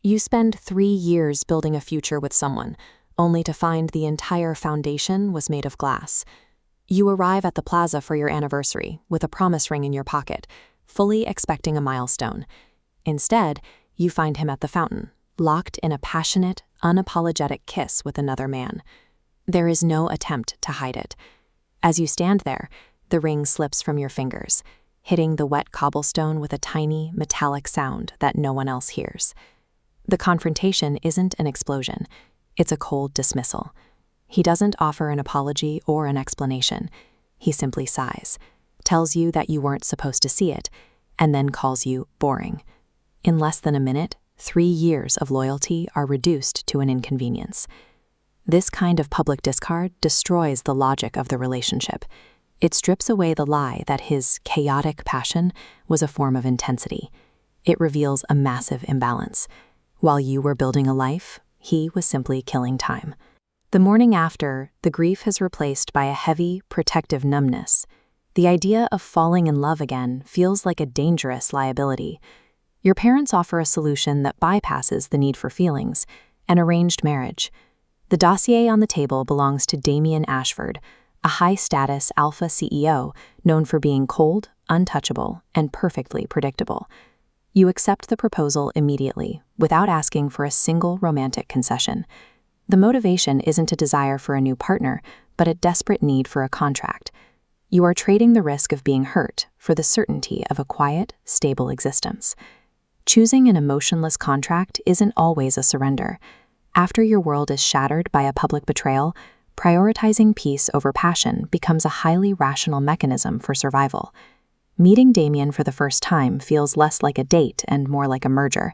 You spend 3 years building a future with someone, only to find the entire foundation was made of glass. You arrive at the plaza for your anniversary with a promise ring in your pocket, fully expecting a milestone. Instead, you find him at the fountain, locked in a passionate, unapologetic kiss with another man. There is no attempt to hide it. As you stand there, the ring slips from your fingers, hitting the wet cobblestone with a tiny, metallic sound that no one else hears. The confrontation isn't an explosion, it's a cold dismissal. He doesn't offer an apology or an explanation. He simply sighs, tells you that you weren't supposed to see it, and then calls you boring. In less than a minute, 3 years of loyalty are reduced to an inconvenience. This kind of public discard destroys the logic of the relationship. It strips away the lie that his chaotic passion was a form of intensity. It reveals a massive imbalance. While you were building a life, he was simply killing time. The morning after, the grief is replaced by a heavy, protective numbness. The idea of falling in love again feels like a dangerous liability. Your parents offer a solution that bypasses the need for feelings: an arranged marriage. The dossier on the table belongs to Damien Ashford, a high-status alpha CEO known for being cold, untouchable, and perfectly predictable. You accept the proposal immediately, without asking for a single romantic concession. The motivation isn't a desire for a new partner, but a desperate need for a contract. You are trading the risk of being hurt for the certainty of a quiet, stable existence. Choosing an emotionless contract isn't always a surrender. After your world is shattered by a public betrayal, prioritizing peace over passion becomes a highly rational mechanism for survival. Meeting Damien for the first time feels less like a date and more like a merger.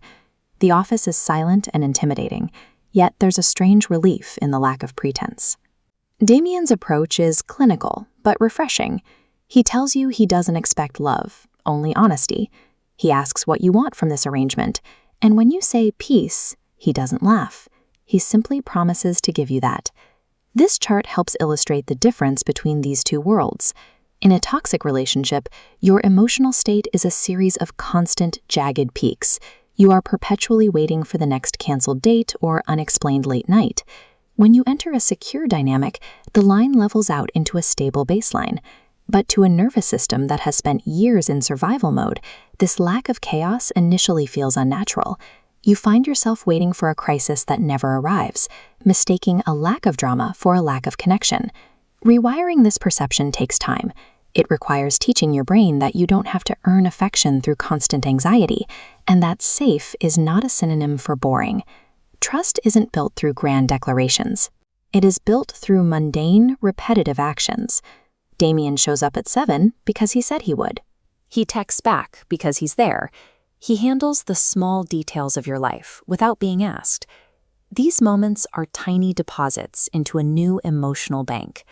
The office is silent and intimidating, yet there's a strange relief in the lack of pretense. Damien's approach is clinical, but refreshing. He tells you he doesn't expect love, only honesty. He asks what you want from this arrangement, and when you say peace, he doesn't laugh. He simply promises to give you that. This chart helps illustrate the difference between these two worlds. In a toxic relationship, your emotional state is a series of constant, jagged peaks. You are perpetually waiting for the next canceled date or unexplained late night. When you enter a secure dynamic, the line levels out into a stable baseline. But to a nervous system that has spent years in survival mode, this lack of chaos initially feels unnatural. You find yourself waiting for a crisis that never arrives, mistaking a lack of drama for a lack of connection. Rewiring this perception takes time. It requires teaching your brain that you don't have to earn affection through constant anxiety, and that safe is not a synonym for boring. Trust isn't built through grand declarations. It is built through mundane, repetitive actions. Damien shows up at 7 because he said he would. He texts back because he's there. He handles the small details of your life without being asked. These moments are tiny deposits into a new emotional bank.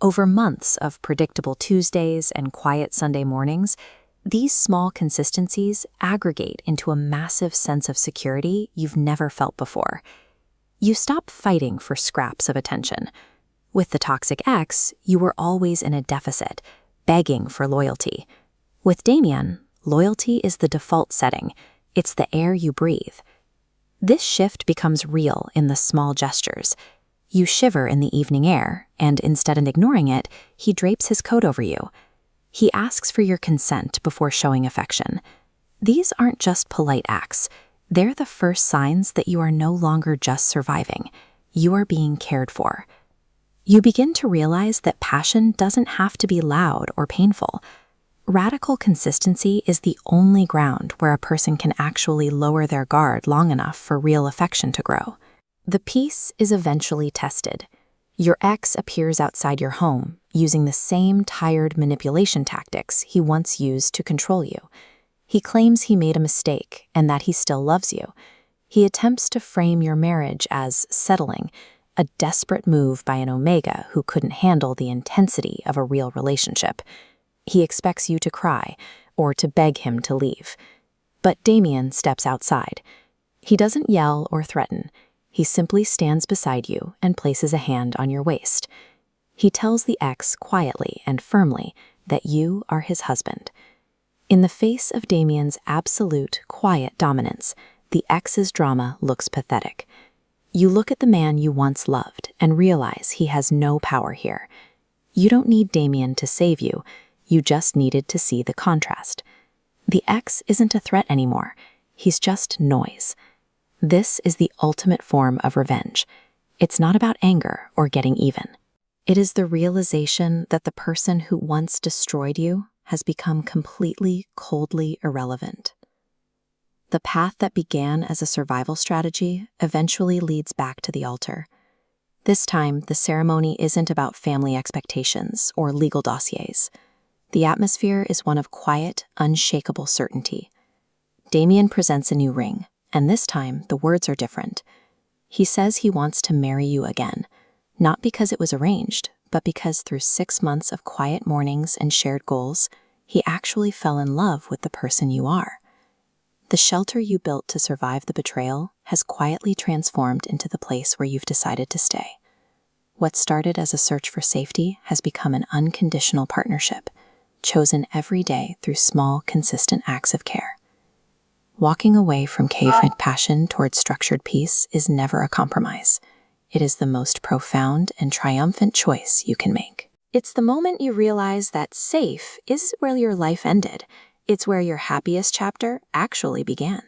Over months of predictable Tuesdays and quiet Sunday mornings, these small consistencies aggregate into a massive sense of security you've never felt before. You stop fighting for scraps of attention. With the toxic ex, you were always in a deficit, begging for loyalty. With Damien, loyalty is the default setting. It's the air you breathe. This shift becomes real in the small gestures. You shiver in the evening air, and instead of ignoring it, he drapes his coat over you. He asks for your consent before showing affection. These aren't just polite acts. They're the first signs that you are no longer just surviving. You are being cared for. You begin to realize that passion doesn't have to be loud or painful. Radical consistency is the only ground where a person can actually lower their guard long enough for real affection to grow. The peace is eventually tested. Your ex appears outside your home, using the same tired manipulation tactics he once used to control you. He claims he made a mistake and that he still loves you. He attempts to frame your marriage as settling, a desperate move by an omega who couldn't handle the intensity of a real relationship. He expects you to cry or to beg him to leave. But Damien steps outside. He doesn't yell or threaten. He simply stands beside you and places a hand on your waist. He tells the ex quietly and firmly that you are his husband. In the face of Damien's absolute, quiet dominance, The ex's drama looks pathetic. You look at the man you once loved and realize he has no power here. You don't need Damien to save you, you just needed to see the contrast. The ex isn't a threat anymore, he's just noise. This is the ultimate form of revenge. It's not about anger or getting even. It is the realization that the person who once destroyed you has become completely, coldly irrelevant. The path that began as a survival strategy eventually leads back to the altar. This time, the ceremony isn't about family expectations or legal dossiers. The atmosphere is one of quiet, unshakable certainty. Damien presents a new ring, and this time the words are different. He says he wants to marry you again, not because it was arranged, but because through 6 months of quiet mornings and shared goals, he actually fell in love with the person you are. The shelter you built to survive the betrayal has quietly transformed into the place where you've decided to stay. What started as a search for safety has become an unconditional partnership, chosen every day through small, consistent acts of care. Walking away from caveman passion towards structured peace is never a compromise. It is the most profound and triumphant choice you can make. It's the moment you realize that safe isn't where your life ended. It's where your happiest chapter actually began.